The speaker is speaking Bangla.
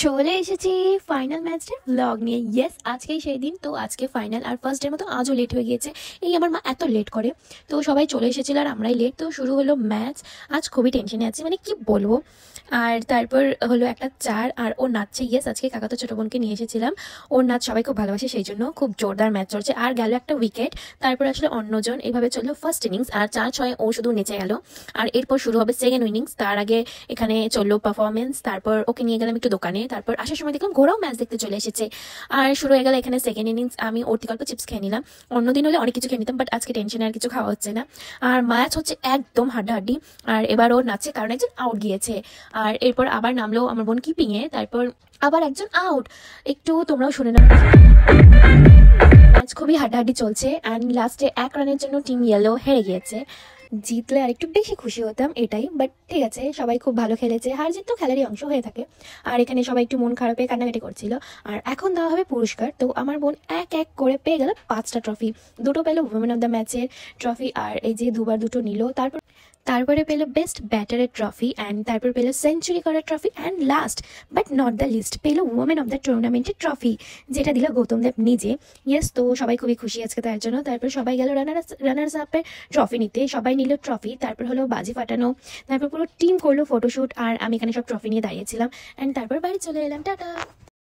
চলে এসেছি ফাইনাল ম্যাচের ব্লগ নিয়ে। ইয়েস, আজকেই সেই দিন। তো আজকে ফাইনাল, আর ফার্স্ট ডের মতো আজও লেট হয়ে গিয়েছে। এই আমার মা এত লেট করে, তো সবাই চলে এসেছিল আর আমরাই লেট। তো শুরু হলো ম্যাচ। আজ খুবই টেনশনে আছি, মানে কি বলবো। আর তারপর হলো একটা চার, আর ও নাচছে। ইয়েস, আজকে কাকাতো ছোটো বোনকে নিয়ে এসেছিলাম। ওর নাচ সবাই খুব ভালোবাসে, সেই জন্য খুব জোরদার ম্যাচ চলছে। আর গেল একটা উইকেট, তারপর আসলে অন্যজন। এইভাবে চললো ফার্স্ট ইনিংস, আর 4-6 ও শুধু নেচে গেল। আর এরপর শুরু হবে সেকেন্ড ইনিংস। তার আগে এখানে চললো পারফরমেন্স, তারপর ওকে নিয়ে গেলাম একটু দোকানে। তারপর আসার সময় দেখলাম ঘোড়াও ম্যাচ দেখতে চলে এসেছে। আর শুরু হয়ে গেল এখানে সেকেন্ড ইনিংস। আমি ওর থেকে অল্প চিপস খেয়ে নিলাম। অন্যদিন হলে অনেক কিছু খেয়ে নিতাম, বাট আজকে টেনশনে আর কিছু খাওয়া হচ্ছে না। আর ম্যাচ হচ্ছে একদম হাড্ডাহাড্ডি। আর এবার ও নাচছে কারণ একজন আউট গিয়েছে। আর এরপর আবার নামলো আমার বোন কিপিংয়ে, তারপর আবার একজন আউট। একটু তোমরাও শুনে নাও। ম্যাচ খুবই হাড্ডাহাড্ডি চলছে, অ্যান্ড লাস্টে 1 রানের জন্য টিম ইয়েলো হেরে গিয়েছে। জিতলে আর একটু বেশি খুশি হতাম, এটাই। বাট ঠিক আছে, সবাই খুব ভালো খেলেছে। হার জিত তো খেলারই অংশ হয়ে থাকে। আর এখানে সবাই একটু মন খারাপে কান্নাকাটি করছিল। আর এখন দেওয়া হবে পুরস্কার। তো আমার বোন এক এক করে পেয়ে গেল 5টা ট্রফি। দুটো পেলো উইমেন অফ দ্য ম্যাচের ট্রফি, আর এই যে দুবার দুটো নিল। তারপরে পেলো বেস্ট ব্যাটারের ট্রফি, অ্যান্ড তারপর পেলো সেঞ্চুরি করার trophy, and last but not the least পেলো ওমেন অফ দ্য টুর্নামেন্টের ট্রফি, যেটা দিল গৌতম দেব নিজে। ইয়েস, তো সবাই খুবই খুশি আজকে তার জন্য। তারপর সবাই গেল রানার্স আপের ট্রফি নিতে। সবাই নিল ট্রফি, তারপর হলো বাজি ফাটানো, তারপর পুরো টিম করলো ফটোশ্যুট। আর আমি এখানে সব ট্রফি নিয়ে দাঁড়িয়েছিলাম, অ্যান্ড তারপর বাড়ি চলে এলাম। টাটা।